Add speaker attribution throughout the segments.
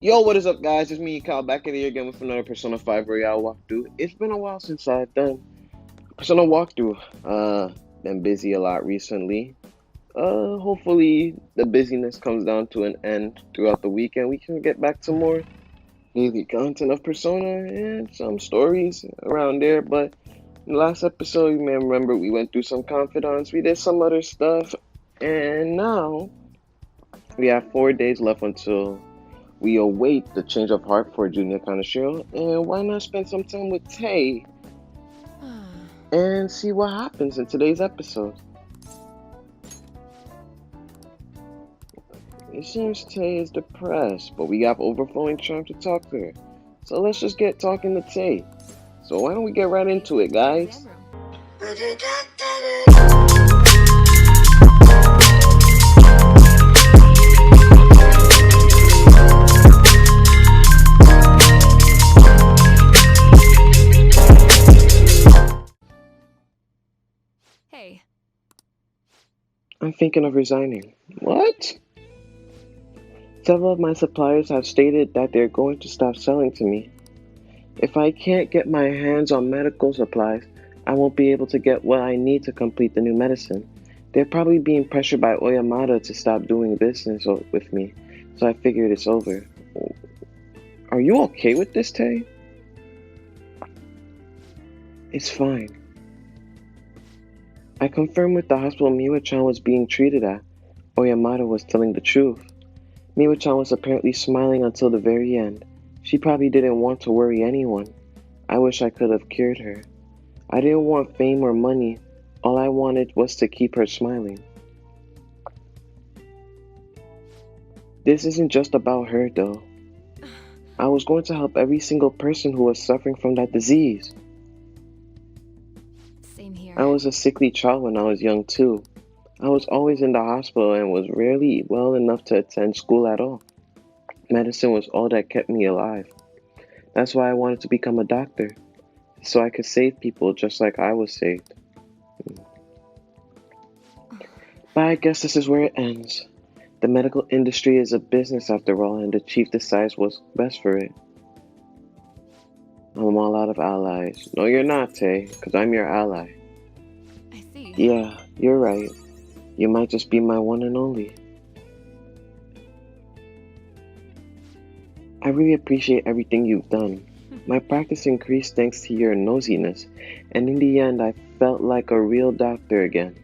Speaker 1: Yo, what is up, guys? It's me, Kyle, back in here again with another Persona 5 Royale walkthrough. It's been a while since I've done Persona walkthrough. Been busy a lot recently. Hopefully the busyness comes down to an end throughout the weekend. We can get back to more daily content of Persona and some stories around there. But in the last episode, you may remember we went through some confidants, we did some other stuff, and now we have 4 days left until we await the change of heart for Junya Kaneshiro, and why not spend some time with Tay and see what happens in today's episode? It seems Tay is depressed, but we have overflowing charm to talk to her. So let's just get talking to Tay. So why don't we get right into it, guys?
Speaker 2: Hey.
Speaker 1: I'm thinking of resigning. What? Several of my suppliers have stated that they're going to stop selling to me. If I can't get my hands on medical supplies, I won't be able to get what I need to complete the new medicine. They're probably being pressured by Oyamada to stop doing business with me, so I figured it's over. Are you okay with this, Tay? It's fine. I confirmed with the hospital Miwa-chan was being treated at. Oyamada was telling the truth. Miwa-chan was apparently smiling until the very end. She probably didn't want to worry anyone. I wish I could have cured her. I didn't want fame or money. All I wanted was to keep her smiling. This isn't just about her, though. I was going to help every single person who was suffering from that disease.
Speaker 2: Same here.
Speaker 1: I was a sickly child when I was young, too. I was always in the hospital and was rarely well enough to attend school at all. Medicine was all that kept me alive. That's why I wanted to become a doctor, so I could save people just like I was saved. But I guess this is where it ends. The medical industry is a business after all, and the chief decides what's best for it. I'm all out of allies. No, you're not, Tay, because I'm your ally.
Speaker 2: I see.
Speaker 1: Yeah, you're right. You might just be my one and only. I really appreciate everything you've done. My practice increased thanks to your nosiness, and in the end I felt like a real doctor again.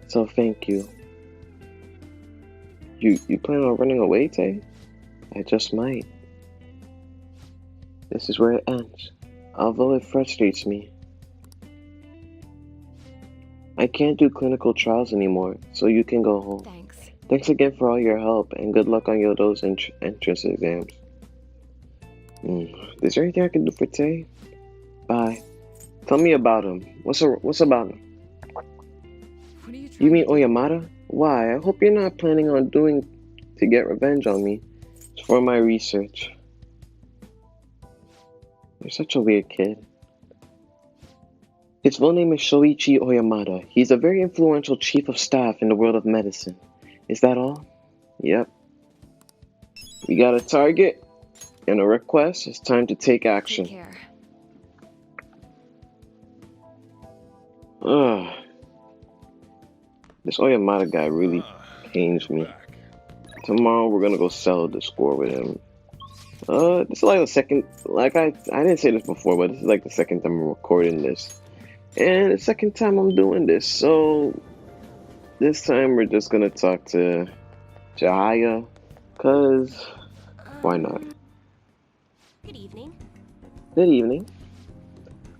Speaker 1: So thank you. You plan on running away, Tay? I just might. This is where it ends, although it frustrates me. I can't do clinical trials anymore, so you can go home.
Speaker 2: Thanks.
Speaker 1: Thanks again for all your help, and good luck on those entrance exams. Is there anything I can do for Tay? Bye. Tell me about him. What's about him?
Speaker 2: What are you trying
Speaker 1: You mean
Speaker 2: to do?
Speaker 1: Oyamada? Why? I hope you're not planning on doing to get revenge on me. It's for my research. You're such a weird kid. His full name is Shoichi Oyamada. He's a very influential chief of staff in the world of medicine. Is that all? Yep. We got a target and a request. It's time to take action.
Speaker 2: Take care.
Speaker 1: Ugh. This Oyamada guy really pains me. Tomorrow we're gonna go settle the score with him. This is like the second, like I didn't say this before, but this is like the second time I'm recording this. And the second time I'm doing this, so this time we're just gonna talk to Chihaya, cause why not?
Speaker 2: Good evening.
Speaker 1: Good evening.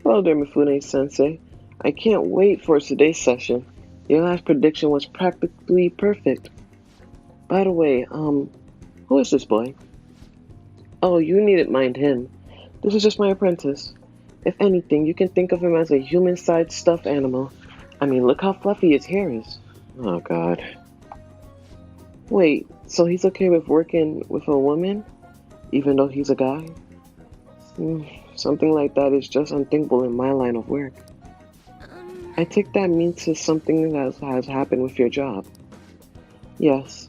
Speaker 1: Hello there, Mifune-sensei. I can't wait for today's session. Your last prediction was practically perfect. By the way, who is this boy? Oh, you needn't mind him. This is just my apprentice. If anything, you can think of him as a human-sized stuffed animal. I mean, look how fluffy his hair is. Oh, God. Wait, so he's okay with working with a woman, even though he's a guy? Something like that is just unthinkable in my line of work. I take that means to something that has happened with your job. Yes.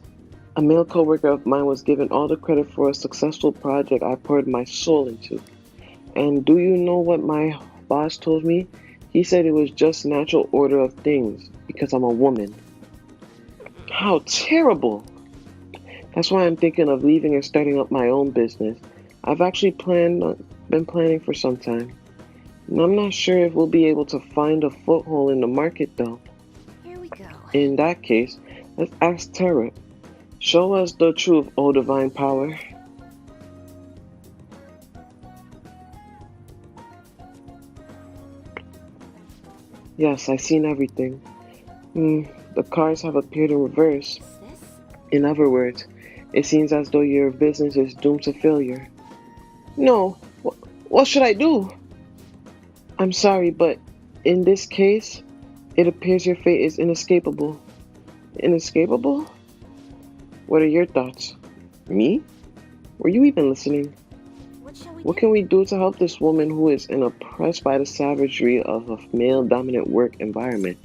Speaker 1: A male coworker of mine was given all the credit for a successful project I poured my soul into. And do you know what my boss told me? He said it was just natural order of things because I'm a woman. How terrible! That's why I'm thinking of leaving and starting up my own business. I've actually been planning for some time. And I'm not sure if we'll be able to find a foothold in the market though.
Speaker 2: Here we go.
Speaker 1: In that case, let's ask Terra. Show us the truth, O divine power. Yes, I've seen everything. The cards have appeared in reverse.
Speaker 2: Is this?
Speaker 1: In other words, it seems as though your business is doomed to failure. No, what should I do? I'm sorry, but in this case, it appears your fate is inescapable. Inescapable? What are your thoughts? Me? Were you even listening?
Speaker 2: What shall we
Speaker 1: What
Speaker 2: do?
Speaker 1: can we do to help this woman who is oppressed by the savagery of a male-dominant work environment?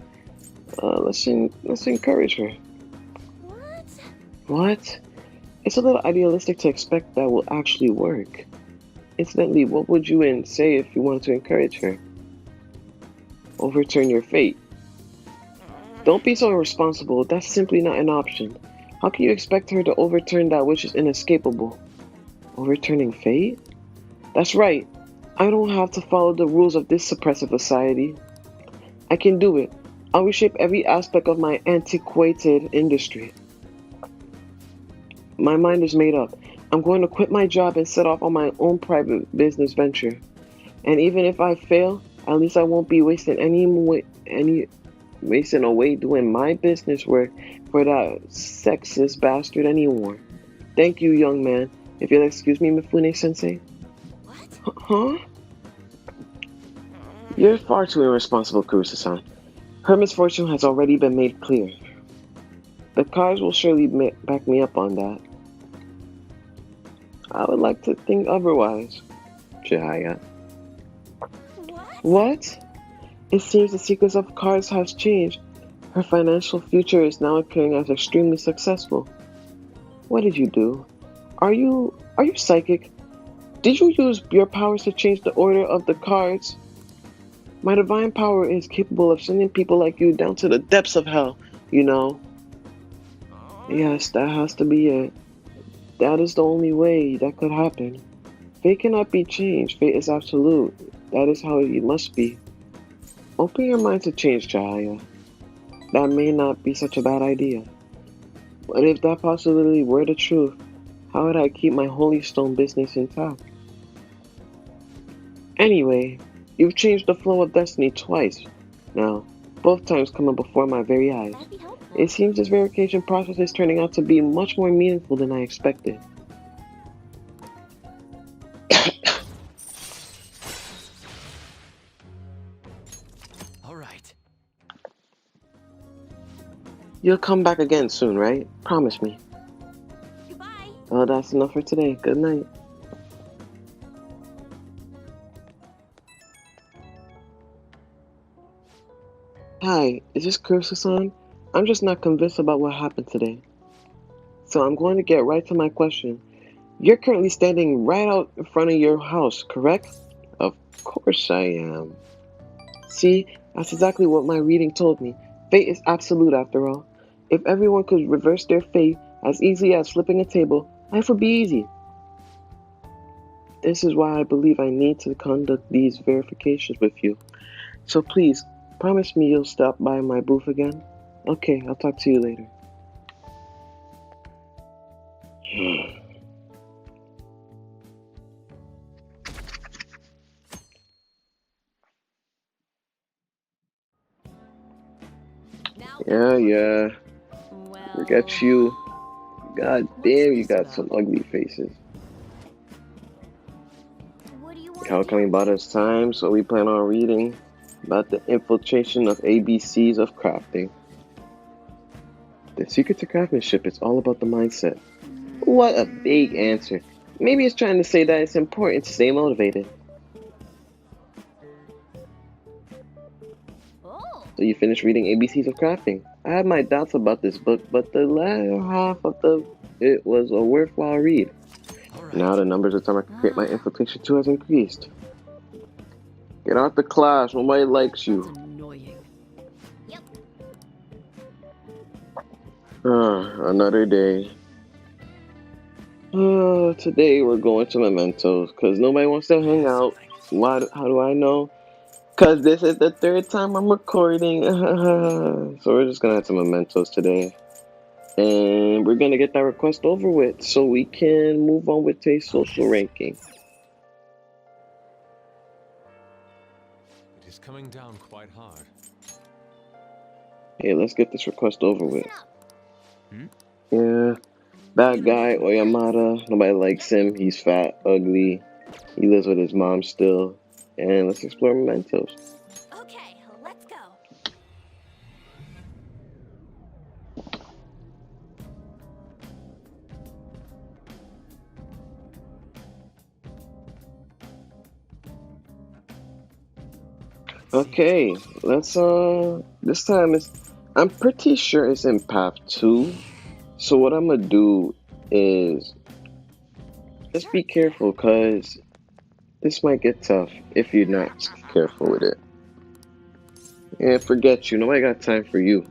Speaker 1: Let's encourage her.
Speaker 2: What?
Speaker 1: What? It's a little idealistic to expect that will actually work. Incidentally, what would you say if you wanted to encourage her? Overturn your fate. Don't be so irresponsible. That's simply not an option. How can you expect her to overturn that which is inescapable? Overturning fate? That's right. I don't have to follow the rules of this suppressive society. I can do it. I'll reshape every aspect of my antiquated industry. My mind is made up. I'm going to quit my job and set off on my own private business venture. And even if I fail, at least I won't be wasting away doing my business work for that sexist bastard anymore. Thank you, young man. If you'll excuse me, Mifune-sensei.
Speaker 2: What?
Speaker 1: Huh? You're far too irresponsible, Kurusa-san. Her misfortune has already been made clear. The cards will surely back me up on that. I would like to think otherwise, Chihaya.
Speaker 2: What?
Speaker 1: What? It seems the sequence of cards has changed. Her financial future is now appearing as extremely successful. What did you do? Are you psychic? Did you use your powers to change the order of the cards? My divine power is capable of sending people like you down to the depths of hell, you know. Yes, that has to be it. That is the only way that could happen. Fate cannot be changed. Fate is absolute. That is how it must be. Open your mind to change, Chihaya. That may not be such a bad idea. But if that possibility were the truth, how would I keep my Holy Stone business intact? Anyway, you've changed the flow of destiny twice now, both times coming before my very eyes.
Speaker 2: That'd be helpful.
Speaker 1: It seems this verification process is turning out to be much more meaningful than I expected.
Speaker 3: All right.
Speaker 1: You'll come back again soon, right? Promise me.
Speaker 2: Goodbye.
Speaker 1: Well, that's enough for today. Good night. Hi, is this Kurusa-san? I'm just not convinced about what happened today. So I'm going to get right to my question. You're currently standing right out in front of your house, correct? Of course I am. See, that's exactly what my reading told me. Fate is absolute after all. If everyone could reverse their fate as easily as flipping a table, life would be easy. This is why I believe I need to conduct these verifications with you. So please, promise me you'll stop by my booth again? Okay, I'll talk to you later.
Speaker 2: Now.
Speaker 1: Yeah.
Speaker 2: Well.
Speaker 1: Forget you. God damn, you got some ugly faces.
Speaker 2: What do you want
Speaker 1: How
Speaker 2: to
Speaker 1: coming
Speaker 2: do?
Speaker 1: about it's time, so we plan on reading about the infiltration of ABCs of crafting. The secret to craftsmanship is all about the mindset. What a vague answer. Maybe it's trying to say that it's important to stay motivated.
Speaker 2: Oh.
Speaker 1: So you finished reading ABCs of crafting. I had my doubts about this book, but the latter half of the it was a worthwhile read.
Speaker 3: All right.
Speaker 1: Now the numbers of time I can create my infiltration too has increased. Get out the class, nobody likes you.
Speaker 2: That's annoying. Yep.
Speaker 1: Another day. Today we're going to mementos because nobody wants to hang out. Why? How do I know? Because this is the third time I'm recording. So we're just gonna have some mementos today. And we're gonna get that request over with so we can move on with today's social ranking.
Speaker 3: It is coming down quite hard.
Speaker 1: Hey, let's get this request over with.
Speaker 3: Hmm?
Speaker 1: Yeah, bad guy, Oyamada. Nobody likes him. He's fat, ugly. He lives with his mom still. And let's explore mementos.
Speaker 2: Okay, let's go.
Speaker 1: Okay, let's this time I'm pretty sure it's in path 2. So what I'm gonna do is just be careful cause this might get tough if you're not careful with it. And forget you, nobody got time for you.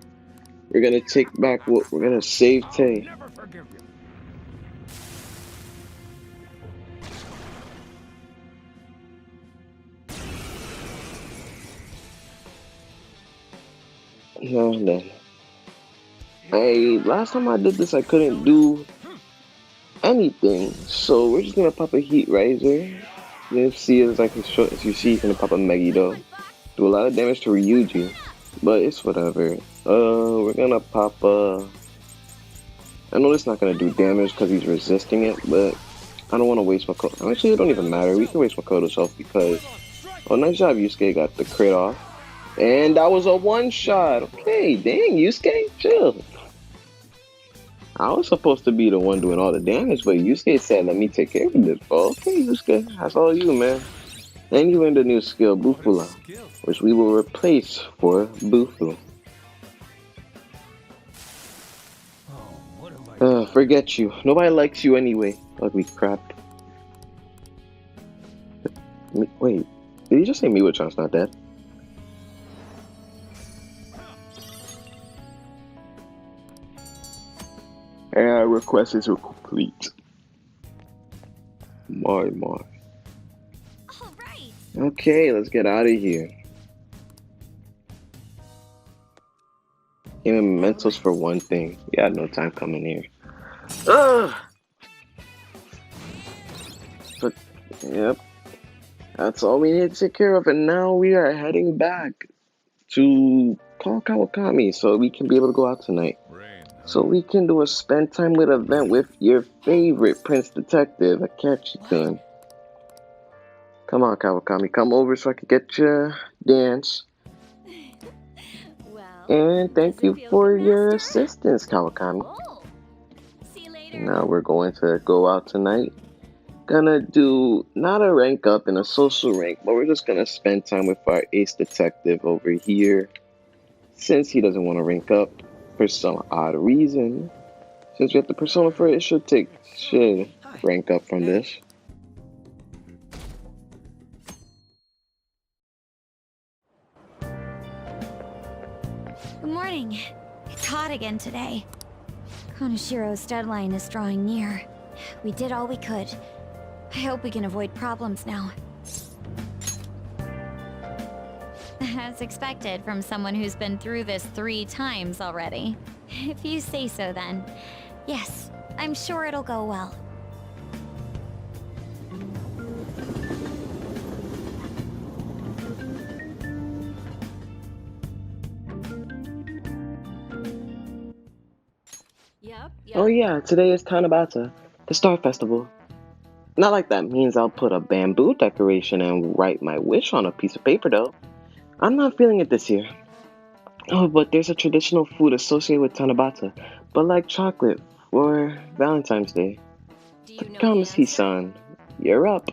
Speaker 1: We're gonna take back what we're gonna save Tay.
Speaker 3: Never forgive you.
Speaker 1: No, no. Last time I did this I couldn't do anything. So we're just gonna pop a heat riser. You see as as you see, he's gonna pop a Megiddo. Do a lot of damage to Ryuji, but it's whatever. We're gonna pop I know it's not gonna do damage because he's resisting it, but I don't want to waste Makoto. Actually, it don't even matter. We can waste Makoto's health because oh, nice job, Yusuke got the crit off, and that was a one shot. Okay, dang, Yusuke, chill. I was supposed to be the one doing all the damage, but Yusuke said, "Let me take care of this." Okay, Yusuke, that's all you, man. And you learned a new skill, Bufula, which we will replace for Bufu. Forget you. Nobody likes you anyway. Ugly crap. Wait, did you just say Miwa-chan's not dead? Request is complete. My.
Speaker 2: All right.
Speaker 1: Okay, let's get out of here. Give him mementos for one thing. We had no time coming here. Ugh! But, yep. That's all we need to take care of, and now we are heading back to call Kawakami so we can be able to go out tonight. So we can do a spend time with event with your favorite Prince Detective, Akechi-kun. Come on, Kawakami, come over so I can get you dance.
Speaker 2: Well,
Speaker 1: And thank
Speaker 2: does it
Speaker 1: you
Speaker 2: feel
Speaker 1: for
Speaker 2: good,
Speaker 1: your
Speaker 2: Master?
Speaker 1: assistance, Kawakami.
Speaker 2: Oh. See you later.
Speaker 1: Now we're going to go out tonight. Gonna do not a rank up in a social rank, but we're just gonna spend time with our ace detective over here. Since he doesn't want to rank up for some odd reason. Since we have the persona for it, it should rank up from this.
Speaker 4: Good morning. It's hot again today. Kaneshiro's deadline is drawing near. We did all we could. I hope we can avoid problems now. As expected from someone who's been through this 3 times already. If you say so then. Yes, I'm sure it'll go well.
Speaker 2: Yep.
Speaker 1: Oh yeah, today is Tanabata, the Star Festival. Not like that means I'll put a bamboo decoration and write my wish on a piece of paper though. I'm not feeling it this year. Oh, but there's a traditional food associated with Tanabata, but like chocolate for Valentine's Day.
Speaker 2: Do you know the
Speaker 1: Takamichi-san, you're up.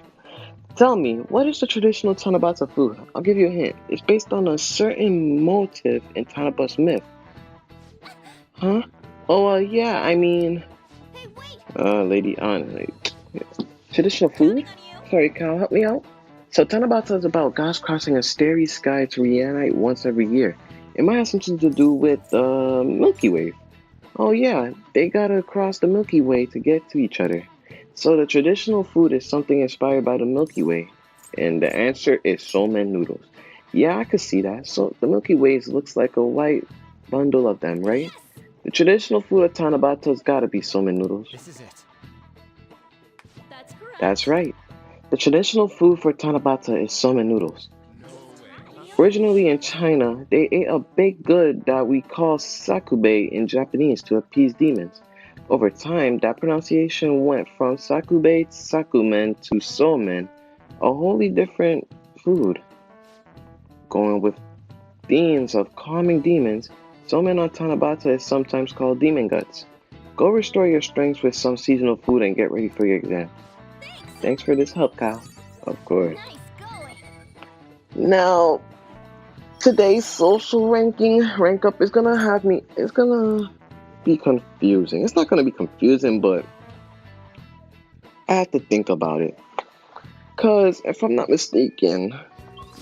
Speaker 1: Tell me, what is the traditional Tanabata food? I'll give you a hint. It's based on a certain motive in Tanabata's myth. Huh? Oh, yeah, I mean...
Speaker 2: Hey, wait!
Speaker 1: Lady Anna. Traditional food?
Speaker 2: Counting on you.
Speaker 1: Sorry, Kyle, help me out. So Tanabata is about gods crossing a starry sky to reunite once every year. It might have something to do with the Milky Way. Oh yeah, they gotta cross the Milky Way to get to each other. So the traditional food is something inspired by the Milky Way. And the answer is somen noodles. Yeah, I could see that. So the Milky Way looks like a white bundle of them, right?
Speaker 2: Yes,
Speaker 1: The traditional food of Tanabata's gotta be somen noodles.
Speaker 3: This is it.
Speaker 2: that's correct.
Speaker 1: That's right. The traditional food for Tanabata is somen noodles.
Speaker 3: No way.
Speaker 1: Originally in China, they ate a baked good that we call sakube in Japanese to appease demons. Over time, that pronunciation went from sakube to sakumen to somen, a wholly different food. Going with themes of calming demons, somen on Tanabata is sometimes called demon guts. Go restore your strength with some seasonal food and get ready for your exam. Thanks for this help, Kyle. Of course.
Speaker 2: Nice going.
Speaker 1: Now, today's social rank up is gonna be confusing. It's not gonna be confusing, but I have to think about it. Cause if I'm not mistaken,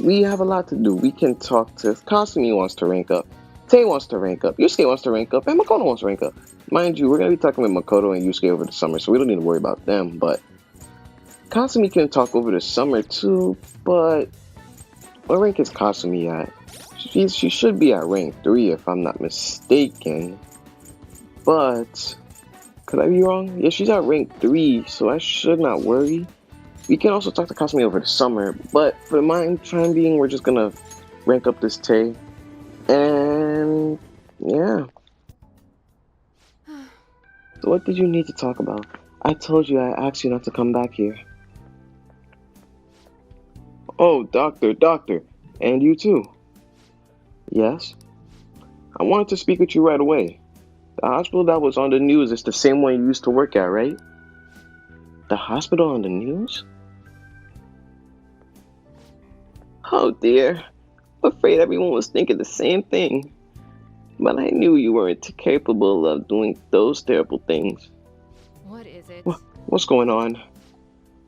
Speaker 1: we have a lot to do. We can talk to Kasumi wants to rank up, Tay wants to rank up, Yusuke wants to rank up, and Makoto wants to rank up. Mind you, we're gonna be talking with Makoto and Yusuke over the summer, so we don't need to worry about them, but Kasumi can talk over the summer too, but what rank is Kasumi at? She should be at rank 3 if I'm not mistaken. But could I be wrong? Yeah, she's at rank 3, so I should not worry. We can also talk to Kasumi over the summer, but for the time being, we're just gonna rank up this Tay. And yeah. So what did you need to talk about? I told you I asked you not to come back here. Oh, doctor, and you too. Yes? I wanted to speak with you right away. The hospital that was on the news is the same one you used to work at, right? The hospital on the news? Oh dear. I'm afraid everyone was thinking the same thing. But I knew you weren't capable of doing those terrible things.
Speaker 2: What is it?
Speaker 1: What's going on?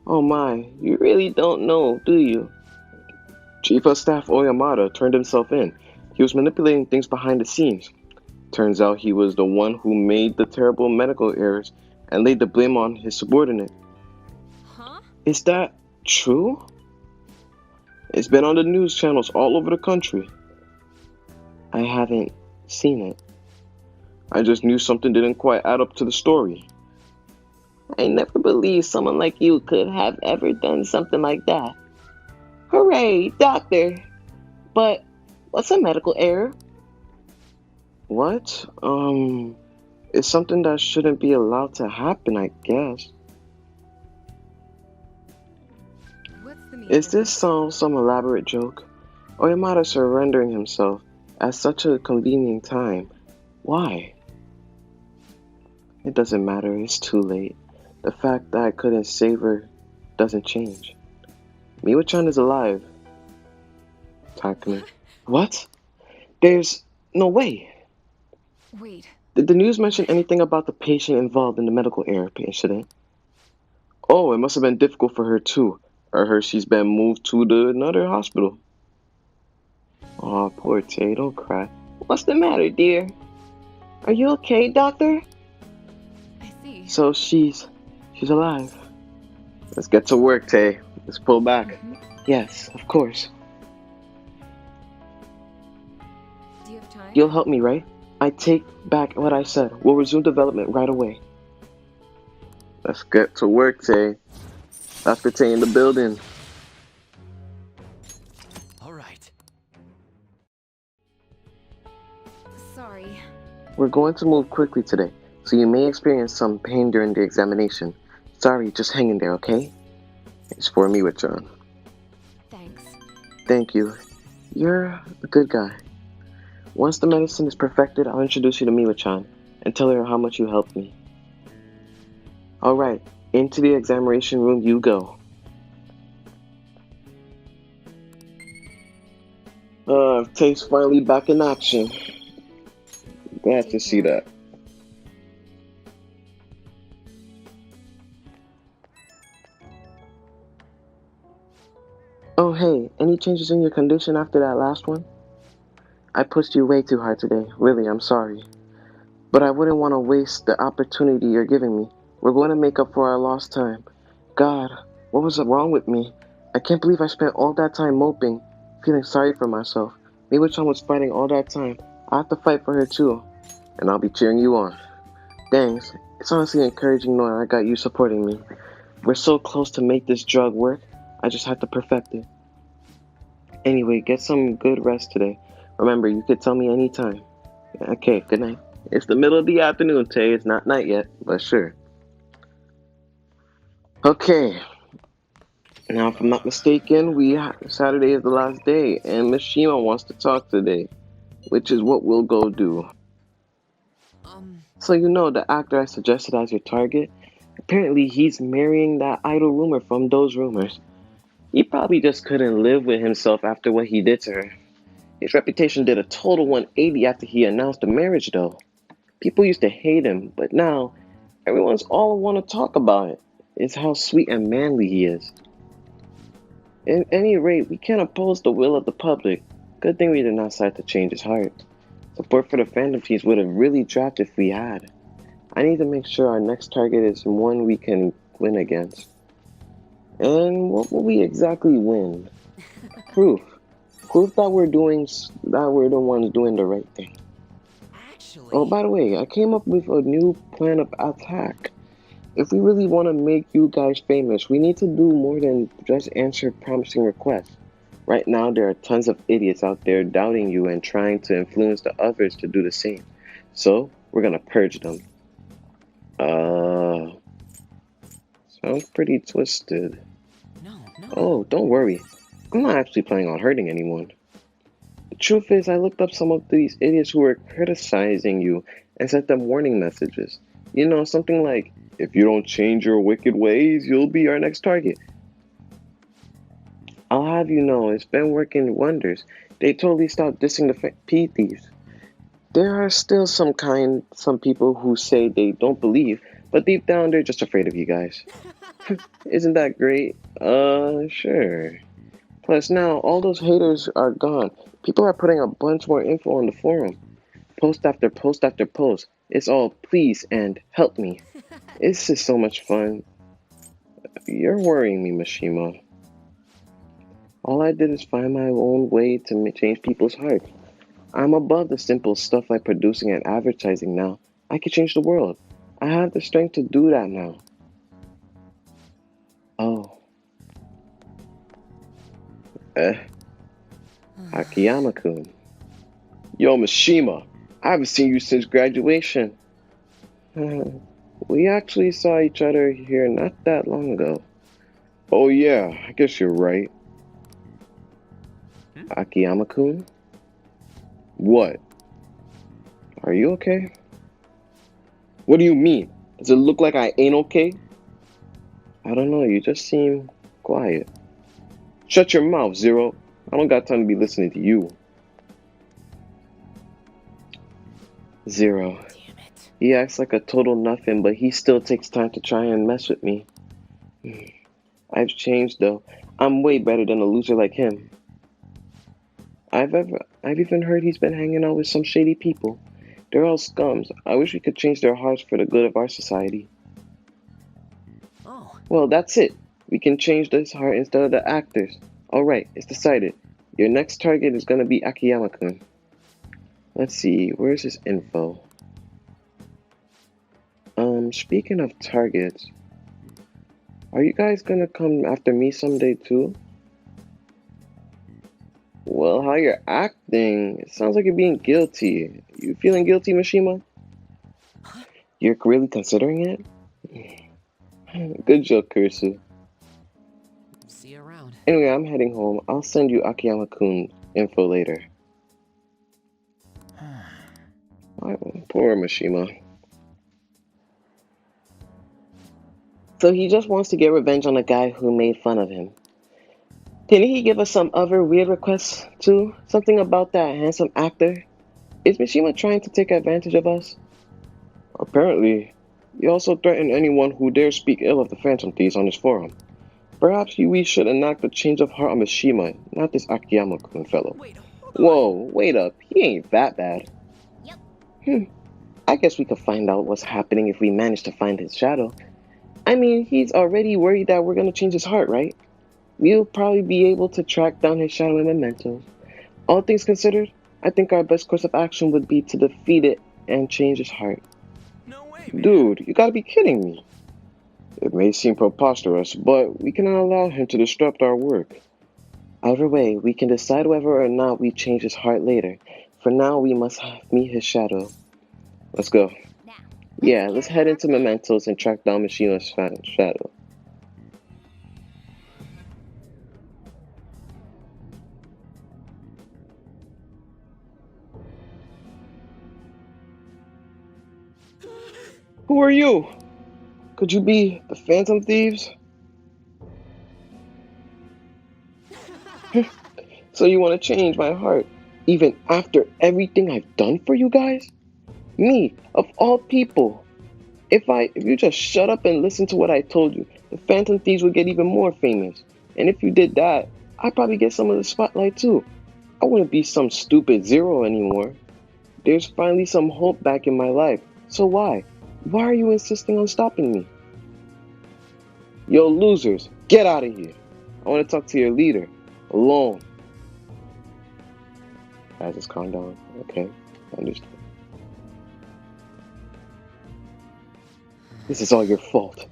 Speaker 1: Oh my, you really don't know, do you? Chief of Staff Oyamada turned himself in. He was manipulating things behind the scenes. Turns out he was the one who made the terrible medical errors and laid the blame on his subordinate.
Speaker 2: Huh?
Speaker 1: Is that true? It's been on the news channels all over the country. I haven't seen it. I just knew something didn't quite add up to the story. I never believed someone like you could have ever done something like that. Hooray, doctor! But what's a medical error? What? It's something that shouldn't be allowed to happen, I guess.
Speaker 2: What's the meaning?
Speaker 1: Is this some elaborate joke? Oyamada surrendering himself at such a convenient time. Why? It doesn't matter, it's too late. The fact that I couldn't save her doesn't change. Miwa-chan is alive. Takumi. What? There's no way.
Speaker 2: Wait.
Speaker 1: Did the news mention anything about the patient involved in the medical error incident? Oh, it must have been difficult for her too. I heard she's been moved to another hospital. Aw, poor Tay, don't cry. What's the matter, dear? Are you okay, doctor?
Speaker 2: I see.
Speaker 1: So she's alive. Let's get to work, Tay. Let's pull back. Yes, of course.
Speaker 2: Do you have time?
Speaker 1: You'll help me, right? I take back what I said. We'll resume development right away. Let's get to work, Tay. Dr. Tay in the building.
Speaker 3: All right.
Speaker 2: Sorry.
Speaker 1: We're going to move quickly today, so you may experience some pain during the examination. Sorry, just hang in there, okay? It's for me with John.
Speaker 2: Thanks.
Speaker 1: Thank you. You're a good guy. Once the medicine is perfected, I'll introduce you to Miwa-chan and tell her how much you helped me. Alright, into the examination room you go. Tay's finally back in action. Glad to see that. Oh, hey, any changes in your condition after that last one? I pushed you way too hard today. Really, I'm sorry. But I wouldn't want to waste the opportunity you're giving me. We're going to make up for our lost time. God, what was wrong with me? I can't believe I spent all that time moping, feeling sorry for myself. Miwa-chan was fighting all that time. I have to fight for her too. And I'll be cheering you on. Thanks. It's honestly encouraging knowing I got you supporting me. We're so close to make this drug work. I just have to perfect it. Anyway, get some good rest today. Remember, you could tell me anytime. Okay, good night. It's the middle of the afternoon, Tay. It's not night yet, but sure. Okay, now if I'm not mistaken, Saturday is the last day, and Mishima wants to talk today, which is what we'll go do. So you know the actor I suggested as your target? Apparently he's marrying that idol rumor from those rumors. He probably just couldn't live with himself after what he did to her. His reputation did a total 180 after he announced the marriage though. People used to hate him, but now everyone's all want to talk about it. It's how sweet and manly he is. At any rate, we can't oppose the will of the public. Good thing we did not decide to change his heart. Support for the fandom teams would have really dropped if we had. I need to make sure our next target is one we can win against. And what will we exactly win? Proof. Proof that we're the ones doing the right thing.
Speaker 3: Actually.
Speaker 1: Oh, by the way, I came up with a new plan of attack. If we really want to make you guys famous, we need to do more than just answer promising requests. Right now, there are tons of idiots out there doubting you and trying to influence the others to do the same. So, we're gonna purge them. Sounds pretty twisted.
Speaker 3: No.
Speaker 1: Oh, don't worry. I'm not actually planning on hurting anyone. The truth is, I looked up some of these idiots who were criticizing you and sent them warning messages. You know, something like, if you don't change your wicked ways, you'll be our next target. I'll have you know, it's been working wonders. They totally stopped dissing the pea thieves. There are still some people who say they don't believe, but deep down they're just afraid of you guys. Isn't that great? Sure. Plus now, all those haters are gone. People are putting a bunch more info on the forum. Post after post after post. It's all please and help me. It's just so much fun. You're worrying me, Mishima. All I did is find my own way to change people's hearts. I'm above the simple stuff like producing and advertising now. I can change the world. I have the strength to do that now. Oh. Akiyama-kun. Yo, Mishima. I haven't seen you since graduation. We actually saw each other here not that long ago. Oh yeah, I guess you're right. Akiyama-kun? What? Are you okay? What do you mean? Does it look like I ain't okay? I don't know, you just seem quiet. Shut your mouth, Zero. I don't got time to be listening to you. Zero.
Speaker 3: Damn it.
Speaker 1: He acts like a total nothing, but he still takes time to try and mess with me. I've changed though. I'm way better than a loser like him. I've even heard he's been hanging out with some shady people. They're all scums. I wish we could change their hearts for the good of our society.
Speaker 3: Oh.
Speaker 1: Well, that's it. We can change this heart instead of the actors. Alright, it's decided. Your next target is gonna be Akiyama-kun. Let's see, where's his info? Speaking of targets, are you guys gonna come after me someday too? Well, how you're acting, it sounds like you're being guilty. You feeling guilty, Mishima? You're really considering it? Good joke, Kurisu.
Speaker 3: See you around.
Speaker 1: Anyway, I'm heading home. I'll send you Akiyama-kun info later. Poor Mishima. So he just wants to get revenge on the guy who made fun of him. Didn't he give us some other weird requests too? Something about that handsome actor? Is Mishima trying to take advantage of us? Apparently. He also threatened anyone who dares speak ill of the Phantom Thieves on his forum. Perhaps we should enact a change of heart on Mishima, not this Akiyama-kun fellow.
Speaker 3: Wait, hold
Speaker 1: Whoa,
Speaker 3: on.
Speaker 1: wait up. He ain't that bad.
Speaker 4: Yep.
Speaker 1: I guess we could find out what's happening if we manage to find his shadow. I mean, he's already worried that we're gonna change his heart, right? We'll probably be able to track down his shadow in mementos. All things considered, I think our best course of action would be to defeat it and change his heart.
Speaker 3: No way, man.
Speaker 1: Dude, you gotta be kidding me. It may seem preposterous, but we cannot allow him to disrupt our work. Either way, we can decide whether or not we change his heart later. For now, we must meet his shadow. Let's go.
Speaker 4: Now.
Speaker 1: Yeah, let's head into mementos and track down Mishima's shadow. Who are you? Could you be the Phantom Thieves? So you want to change my heart, even after everything I've done for you guys? Me, of all people. If you just shut up and listen to what I told you, the Phantom Thieves would get even more famous. And if you did that, I'd probably get some of the spotlight too. I wouldn't be some stupid zero anymore. There's finally some hope back in my life. So why? Why are you insisting on stopping me? Yo, losers, get out of here. I want to talk to your leader. Alone. Guys, just calm down. Okay, understood. This is all your fault.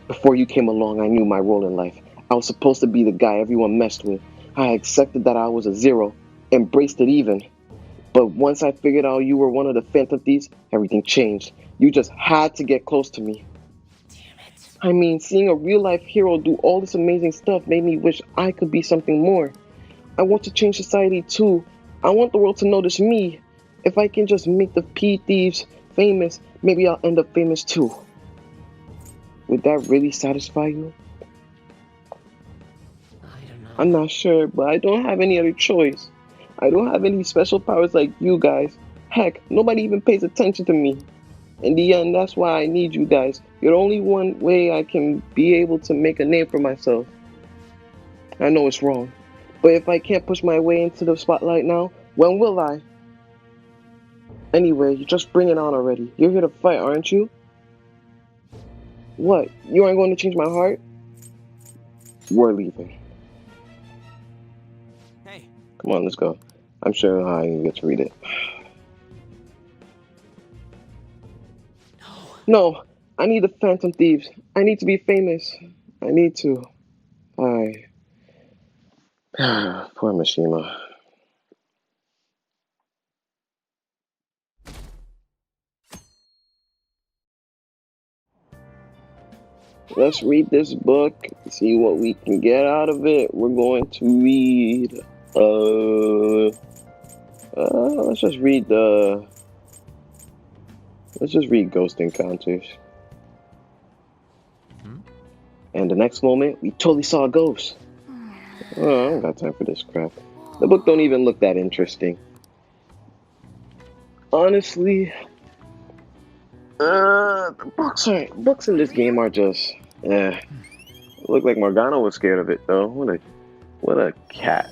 Speaker 1: Before you came along, I knew my role in life. I was supposed to be the guy everyone messed with. I accepted that I was a zero, embraced it even. But once I figured out you were one of the Phantom Thieves, everything changed. You just had to get close to me.
Speaker 3: Damn it.
Speaker 1: I mean, seeing a real-life hero do all this amazing stuff made me wish I could be something more. I want to change society too. I want the world to notice me. If I can just make the P-Thieves famous, maybe I'll end up famous too. Would that really satisfy you?
Speaker 3: I don't know.
Speaker 1: I'm not sure, but I don't have any other choice. I don't have any special powers like you guys. Heck, nobody even pays attention to me. In the end, that's why I need you guys. You're the only one way I can be able to make a name for myself. I know it's wrong, but if I can't push my way into the spotlight now, when will I? Anyway, you just bring it on already. You're here to fight, aren't you? What? You aren't going to change my heart? We're leaving.
Speaker 3: Hey,
Speaker 1: Come on, let's go. I'm sure I get to read it.
Speaker 3: no.
Speaker 1: No, I need the Phantom Thieves. I need to be famous. I need to. Poor Mishima. Let's read this book, see what we can get out of it. We're going to read, let's just read Ghost Encounters. And the next moment, we totally saw a ghost. Oh, I don't got time for this crap. The book don't even look that interesting. Honestly, the books in this game are just, It looked like Morgana was scared of it though. What a cat.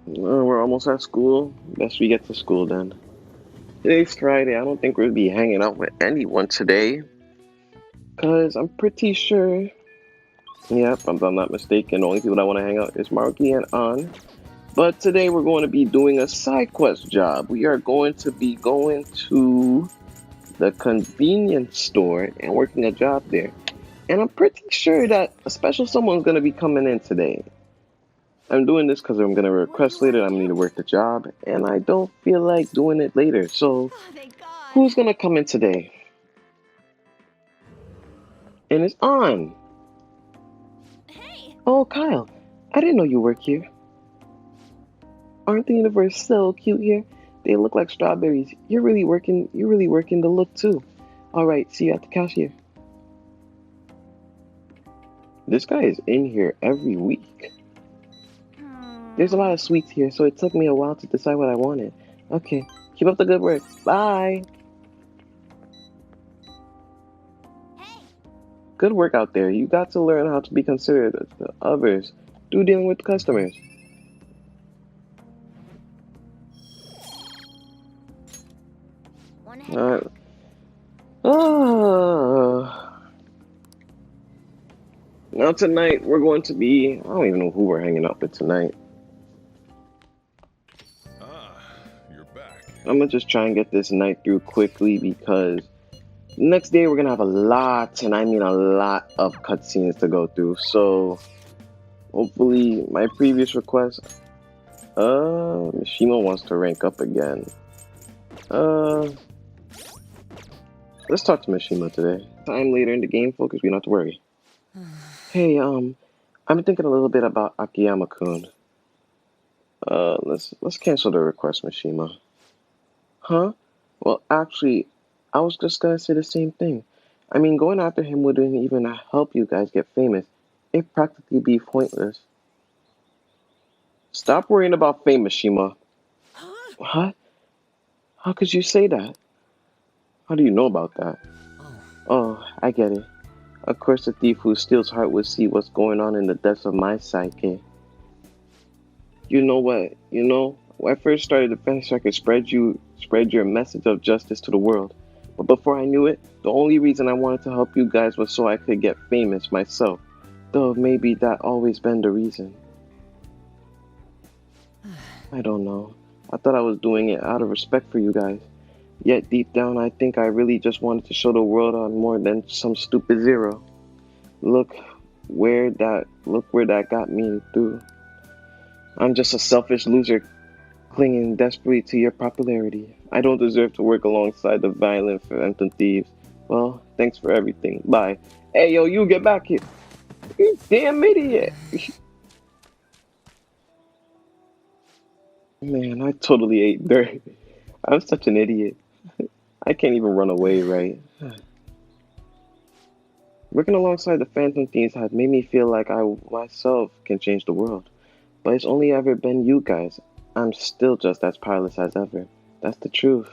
Speaker 1: Well, we're almost at school. Best we get to school then. Today's Friday. I don't think we'll be hanging out with anyone today. Cause I'm pretty sure. Yep, if I'm not mistaken, the only people that want to hang out is Maruki and An. But today we're going to be doing a side quest job. We are going to be going to the convenience store and working a job there. And I'm pretty sure that a special someone's going to be coming in today. I'm doing this because I'm going to request later. I'm going to need to work the job. And I don't feel like doing it later. So
Speaker 4: Thank God.
Speaker 1: who's going to come in today? And it's on.
Speaker 4: Hey.
Speaker 1: Oh, Kyle. I didn't know you work here. Aren't the universe so cute here? They look like strawberries. You're really working the look too. Alright, see you at the cashier. This guy is in here every week. There's a lot of sweets here, so it took me a while to decide what I wanted. Okay, keep up the good work. Bye!
Speaker 4: Hey.
Speaker 1: Good work out there. You got to learn how to be considerate of the others. Do dealing with customers. Alright. Now tonight we're going to be. I don't even know who we're hanging out with tonight.
Speaker 5: You're back.
Speaker 1: I'm gonna just try and get this night through quickly because next day we're gonna have a lot, and I mean a lot of cutscenes to go through. So hopefully my previous request. Mishima wants to rank up again. Let's talk to Mishima today. Time later in the game, focus. We don't have to worry. Hey, I'm thinking a little bit about Akiyama-kun. Let's cancel the request, Mishima. Huh? Well, actually, I was just gonna say the same thing. I mean, going after him wouldn't even help you guys get famous. It'd practically be pointless. Stop worrying about fame, Mishima. What? How could you say that? How do you know about that? Oh, I get it. Of course, the thief who steals heart would see what's going on in the depths of my psyche. You know what? When I first started the fence so I could spread your message of justice to the world. But before I knew it, the only reason I wanted to help you guys was so I could get famous myself. Though maybe that always been the reason. I don't know. I thought I was doing it out of respect for you guys. Yet deep down, I think I really just wanted to show the world on more than some stupid zero. Look where that got me through. I'm just a selfish loser clinging desperately to your popularity. I don't deserve to work alongside the violent phantom thieves. Well, thanks for everything. Bye. Hey, yo, you get back here. You damn idiot. Man, I totally ate dirt. I'm such an idiot. I can't even run away, right? Working alongside the Phantom Thieves has made me feel like I myself can change the world. But it's only ever been you guys. I'm still just as powerless as ever. That's the truth.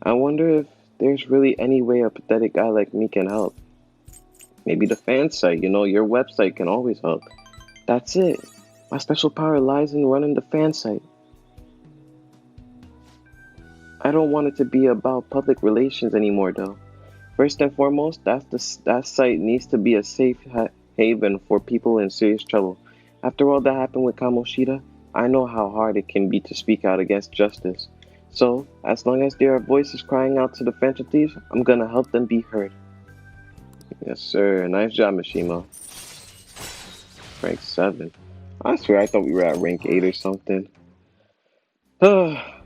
Speaker 1: I wonder if there's really any way a pathetic guy like me can help. Maybe the fan site, your website can always help. That's it. My special power lies in running the fan site. I don't want it to be about public relations anymore, though. First and foremost, that site needs to be a safe haven for people in serious trouble. After all that happened with Kamoshida, I know how hard it can be to speak out against justice. So, as long as there are voices crying out to the Phantom Thieves, I'm gonna help them be heard. Yes, sir. Nice job, Mishima. Rank 7. I swear I thought we were at rank 8 or something. At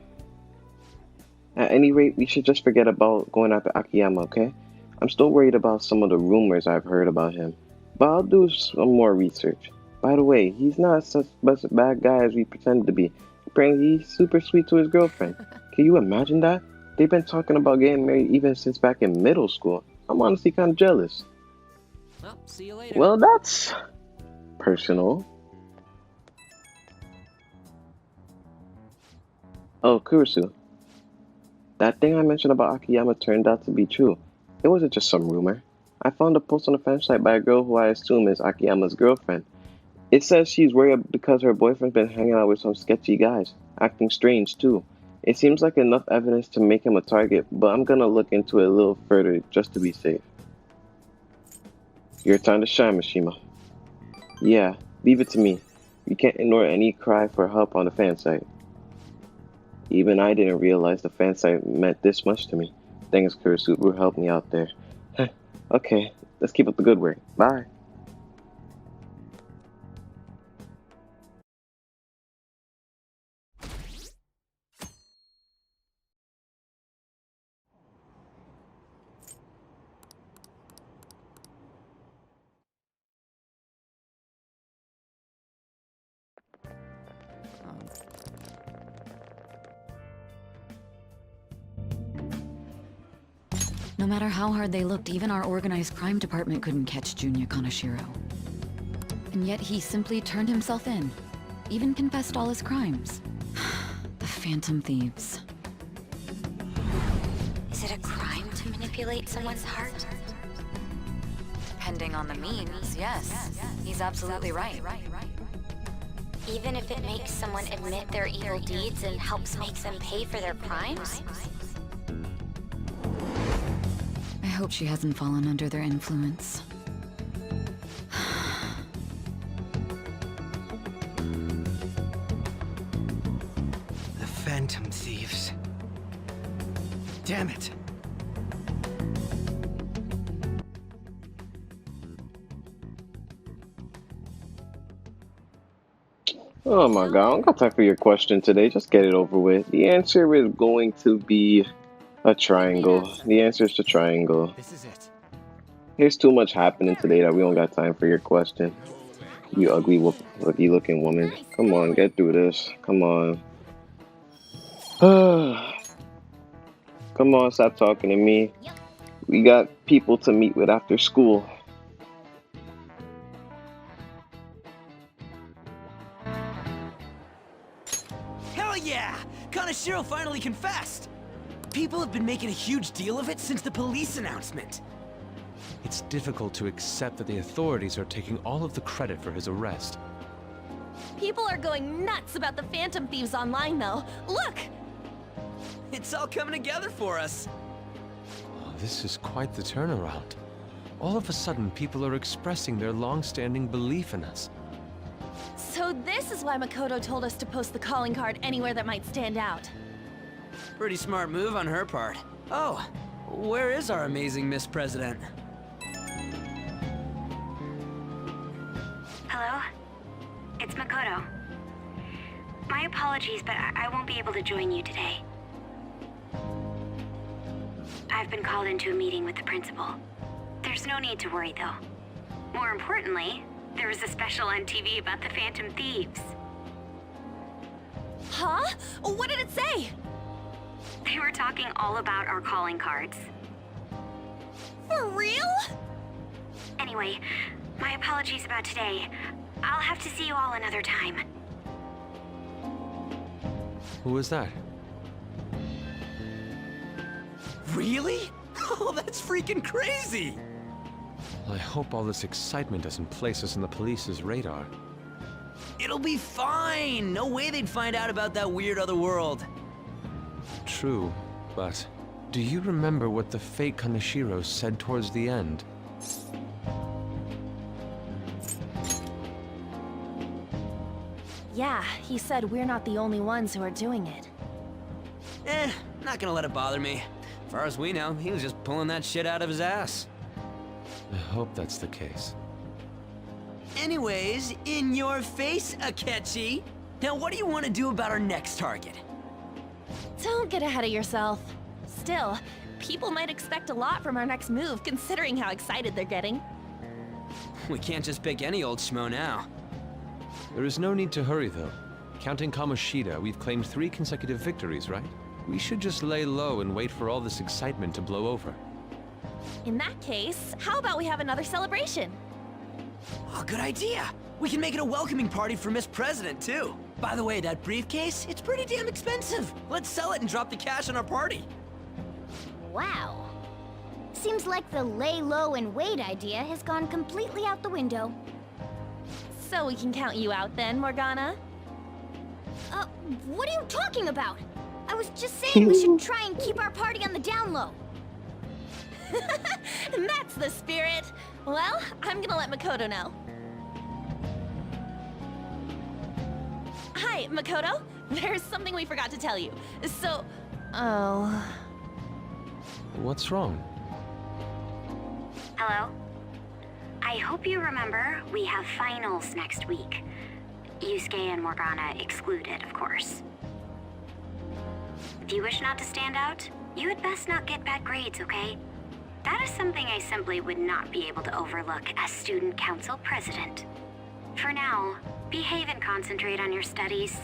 Speaker 1: any rate, we should just forget about going after Akiyama, okay? I'm still worried about some of the rumors I've heard about him. But I'll do some more research. By the way, he's not such a bad guy as we pretended to be. Apparently, he's super sweet to his girlfriend. Can you imagine that? They've been talking about getting married even since back in middle school. I'm honestly kind of jealous.
Speaker 3: Well, see you later.
Speaker 1: Well, that's personal. Oh, Kurisu. That thing I mentioned about Akiyama turned out to be true. It wasn't just some rumor. I found a post on the fan site by a girl who I assume is Akiyama's girlfriend. It says she's worried because her boyfriend's been hanging out with some sketchy guys, acting strange too. It seems like enough evidence to make him a target, but I'm gonna look into it a little further just to be safe. Your time to shine, Mishima. Yeah, leave it to me. You can't ignore any cry for help on the fan site. Even I didn't realize the fan site meant this much to me. Thanks, Kurisu, who helped me out there. Okay, let's keep up the good work. Bye.
Speaker 6: No matter how hard they looked, even our organized crime department couldn't catch Junya Kaneshiro. And yet he simply turned himself in. Even confessed all his crimes. The Phantom Thieves.
Speaker 4: Is it a crime to manipulate someone's heart?
Speaker 6: Depending on the means, yes. He's absolutely right.
Speaker 4: Even if it makes someone admit their evil deeds and helps make them pay for their crimes?
Speaker 6: I hope she hasn't fallen under their influence.
Speaker 7: The Phantom Thieves. Damn it.
Speaker 1: Oh my god, I don't got time for your question today. Just get it over with. The answer is going to be a triangle. The answer is the triangle.
Speaker 7: This is it.
Speaker 1: There's too much happening today that we don't got time for your question. You ugly looking woman. Come on, get through this. Come on. Come on, stop talking to me. We got people to meet with after school.
Speaker 7: Hell yeah! Kaneshiro finally confessed! People have been making a huge deal of it since the police announcement.
Speaker 8: It's difficult to accept that the authorities are taking all of the credit for his arrest.
Speaker 9: People are going nuts about the Phantom Thieves online, though. Look!
Speaker 7: It's all coming together for us.
Speaker 8: Oh, this is quite the turnaround. All of a sudden, people are expressing their long-standing belief in us.
Speaker 9: So this is why Makoto told us to post the calling card anywhere that might stand out.
Speaker 7: Pretty smart move on her part. Oh, where is our amazing Miss President?
Speaker 4: Hello? It's Makoto. My apologies, but I won't be able to join you today. I've been called into a meeting with the principal. There's no need to worry, though. More importantly, there was a special on TV about the Phantom Thieves.
Speaker 9: Huh? What did it say?
Speaker 4: They were talking all about our calling cards.
Speaker 9: For real?
Speaker 4: Anyway, my apologies about today. I'll have to see you all another time.
Speaker 8: Who was that?
Speaker 7: Really? Oh, that's freaking crazy!
Speaker 8: Well, I hope all this excitement doesn't place us on the police's radar.
Speaker 7: It'll be fine! No way they'd find out about that weird other world.
Speaker 8: True, but do you remember what the fake Kaneshiro said towards the end?
Speaker 9: Yeah, he said we're not the only ones who are doing it.
Speaker 7: Not gonna let it bother me. As far as we know, he was just pulling that shit out of his ass.
Speaker 8: I hope that's the case.
Speaker 7: Anyways, in your face, Akechi. Now what do you want to do about our next target?
Speaker 9: Don't get ahead of yourself. Still, people might expect a lot from our next move, considering how excited they're getting.
Speaker 7: We can't just pick any old schmo now.
Speaker 8: There is no need to hurry, though. Counting Kamoshida, we've claimed 3 consecutive victories, right? We should just lay low and wait for all this excitement to blow over.
Speaker 9: In that case, how about we have another celebration?
Speaker 7: Oh, good idea. We can make it a welcoming party for Miss President, too. By the way, that briefcase, it's pretty damn expensive. Let's sell it and drop the cash on our party.
Speaker 4: Wow. Seems like the lay low and wait idea has gone completely out the window.
Speaker 9: So we can count you out then, Morgana?
Speaker 4: What are you talking about? I was just saying we should try and keep our party on the down low.
Speaker 9: That's the spirit. Well, I'm gonna let Makoto know. Hi, Makoto. There's something we forgot to tell you. So... Oh...
Speaker 8: What's wrong?
Speaker 4: Hello? I hope you remember we have finals next week. Yusuke and Morgana excluded, of course. If you wish not to stand out, you had best not get bad grades, okay? That is something I simply would not be able to overlook as student council president. For now, behave and concentrate on your studies.